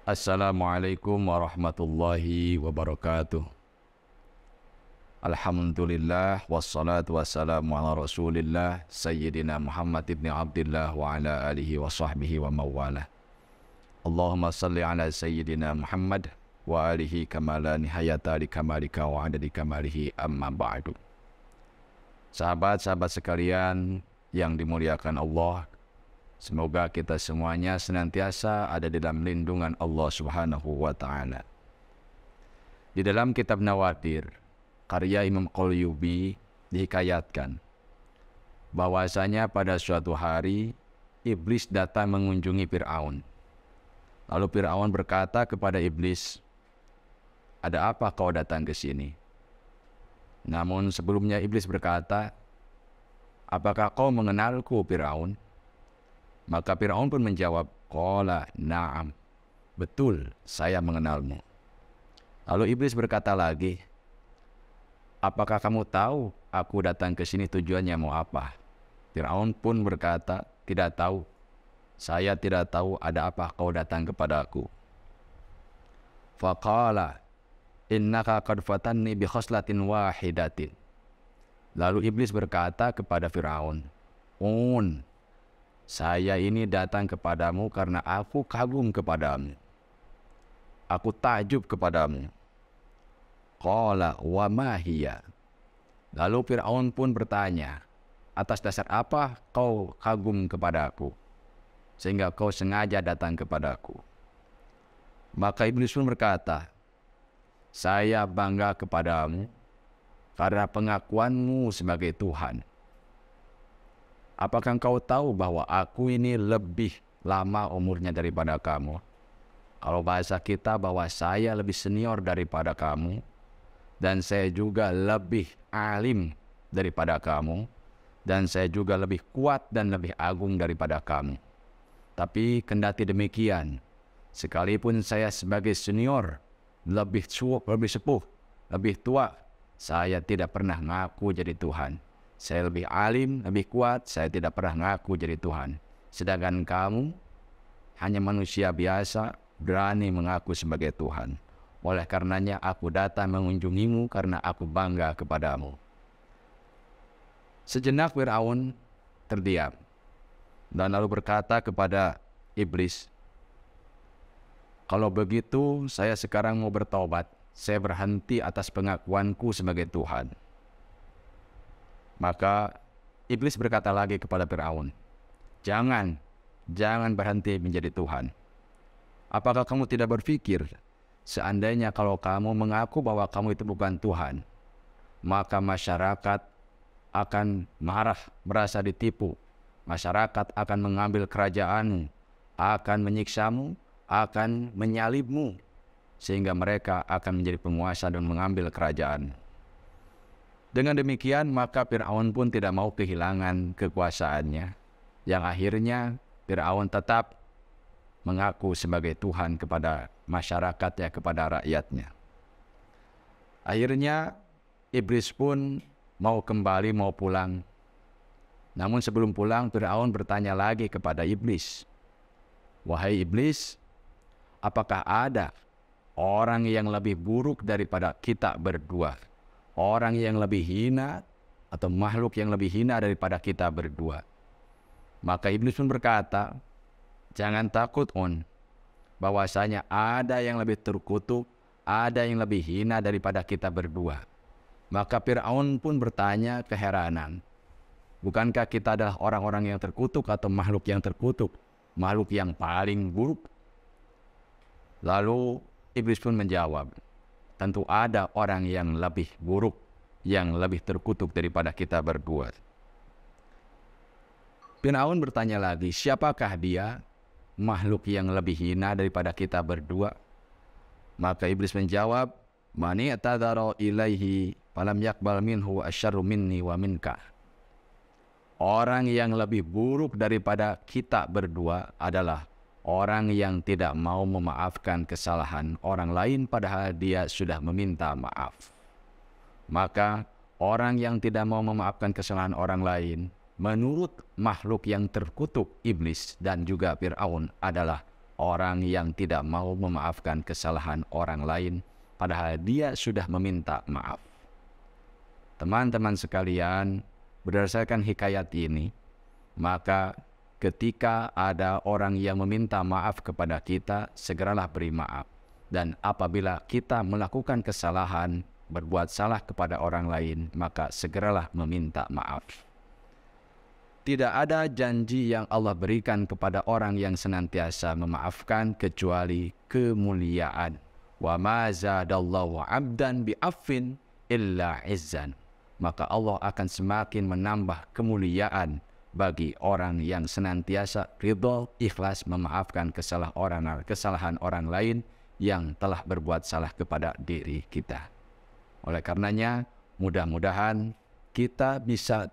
Assalamualaikum warahmatullahi wabarakatuh. Alhamdulillah wassalatu wassalamu ala Rasulillah Sayyidina Muhammad ibn Abdullah wa ala alihi wa sahbihi wa mawalah. Allahumma salli ala Sayyidina Muhammad wa alihi kamala nihayata li kamalika wa adadi kamalihi amma ba'du. Sahabat-sahabat sekalian yang dimuliakan Allah, semoga kita semuanya senantiasa ada di dalam lindungan Allah Subhanahu wa Ta'ala. Di dalam kitab Nawadir, karya Imam Qalyubi, dihikayatkan bahwasanya pada suatu hari iblis datang mengunjungi Fir'aun. Lalu Fir'aun berkata kepada iblis, "Ada apa kau datang ke sini?" Namun sebelumnya iblis berkata, "Apakah kau mengenalku, Fir'aun?" Maka Fir'aun pun menjawab, "Qala na'am." Betul, saya mengenalmu. Lalu iblis berkata lagi, "Apakah kamu tahu aku datang ke sini tujuannya mau apa?" Fir'aun pun berkata, "Tidak tahu. Saya tidak tahu ada apa kau datang kepada aku." Faqala, "Innaka qad fatanni bi khoslatin wahidatin." Lalu iblis berkata kepada Fir'aun, "Saya ini datang kepadamu karena aku kagum kepadamu. Aku takjub kepadamu." Qala wa ma hiya. Lalu Fir'aun pun bertanya, "Atas dasar apa kau kagum kepadaku, sehingga kau sengaja datang kepadaku?" Maka iblis pun berkata, "Saya bangga kepadamu karena pengakuanmu sebagai Tuhan. Apakah engkau tahu bahwa aku ini lebih lama umurnya daripada kamu? Kalau bahasa kita bahwa saya lebih senior daripada kamu, dan saya juga lebih alim daripada kamu, dan saya juga lebih kuat dan lebih agung daripada kamu. Tapi kendati demikian, sekalipun saya sebagai senior, lebih sepuh, lebih tua, saya tidak pernah ngaku jadi Tuhan. Saya lebih alim, lebih kuat, saya tidak pernah ngaku jadi Tuhan. Sedangkan kamu hanya manusia biasa, berani mengaku sebagai Tuhan. Oleh karenanya aku datang mengunjungimu karena aku bangga kepadamu." Sejenak Fir'aun terdiam dan lalu berkata kepada iblis, "Kalau begitu saya sekarang mau bertobat. Saya berhenti atas pengakuanku sebagai Tuhan." Maka iblis berkata lagi kepada Fir'aun, Jangan berhenti menjadi Tuhan. Apakah kamu tidak berpikir, seandainya kalau kamu mengaku bahwa kamu itu bukan Tuhan, maka masyarakat akan marah, merasa ditipu. Masyarakat akan mengambil kerajaanmu, akan menyiksamu, akan menyalibmu, sehingga mereka akan menjadi penguasa dan mengambil kerajaan. Dengan demikian, maka Fir'aun pun tidak mau kehilangan kekuasaannya, yang akhirnya Fir'aun tetap mengaku sebagai Tuhan kepada masyarakatnya, kepada rakyatnya. Akhirnya iblis pun mau kembali, mau pulang. Namun sebelum pulang, Fir'aun bertanya lagi kepada iblis, "Wahai iblis, apakah ada orang yang lebih buruk daripada kita berdua? Orang yang lebih hina atau makhluk yang lebih hina daripada kita berdua?" Maka iblis pun berkata, "Jangan takut, bahwasanya ada yang lebih terkutuk, ada yang lebih hina daripada kita berdua." Maka Fir'aun pun bertanya keheranan, "Bukankah kita adalah orang-orang yang terkutuk atau makhluk yang terkutuk, makhluk yang paling buruk?" Lalu iblis pun menjawab, "Tentu ada orang yang lebih buruk, yang lebih terkutuk daripada kita berdua." Fir'aun bertanya lagi, "Siapakah dia, makhluk yang lebih hina daripada kita berdua?" Maka iblis menjawab, "Man i'tadzara ilaihi falam yaqbal minhu asyarru minni wa minka." Orang yang lebih buruk daripada kita berdua adalah orang yang tidak mau memaafkan kesalahan orang lain padahal dia sudah meminta maaf. Maka orang yang tidak mau memaafkan kesalahan orang lain, menurut makhluk yang terkutuk iblis dan juga Fir'aun, adalah orang yang tidak mau memaafkan kesalahan orang lain padahal dia sudah meminta maaf. Teman-teman sekalian, berdasarkan hikayat ini, maka ketika ada orang yang meminta maaf kepada kita, segeralah beri maaf. Dan apabila kita melakukan kesalahan, berbuat salah kepada orang lain, maka segeralah meminta maaf. Tidak ada janji yang Allah berikan kepada orang yang senantiasa memaafkan kecuali kemuliaan. Wa ma zadallahu 'abdan bi'affin illa 'izzan. Maka Allah akan semakin menambah kemuliaan bagi orang yang senantiasa ridho, ikhlas memaafkan kesalahan orang lain yang telah berbuat salah kepada diri kita. Oleh karenanya, mudah-mudahan kita bisa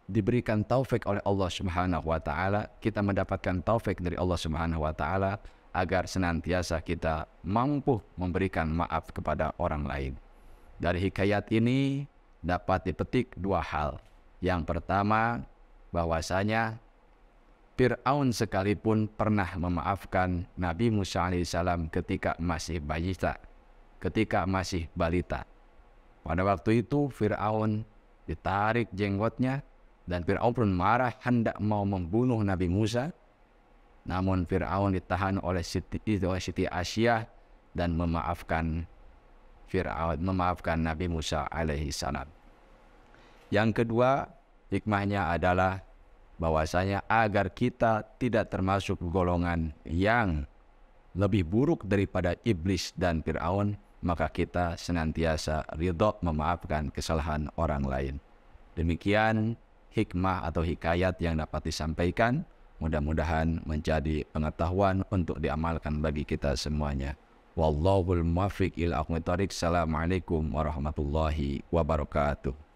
diberikan taufik oleh Allah Subhanahu wa taala, kita mendapatkan taufik dari Allah Subhanahu wa taala agar senantiasa kita mampu memberikan maaf kepada orang lain. Dari hikayat ini dapat dipetik dua hal. Yang pertama, bahwasanya Fir'aun sekalipun pernah memaafkan Nabi Musa alaihissalam ketika masih balita. Pada waktu itu Fir'aun ditarik jenggotnya dan Fir'aun pun marah hendak mau membunuh Nabi Musa. Namun Fir'aun ditahan oleh Siti Asyah dan memaafkan Nabi Musa alaihissalam. Yang kedua, hikmahnya adalah bahwasanya agar kita tidak termasuk golongan yang lebih buruk daripada iblis dan Fir'aun, maka kita senantiasa ridho memaafkan kesalahan orang lain. Demikian hikmah atau hikayat yang dapat disampaikan, mudah-mudahan menjadi pengetahuan untuk diamalkan bagi kita semuanya. Wallahul muwaffiq ila aqwamit thoriq. Assalamualaikum warahmatullahi wabarakatuh.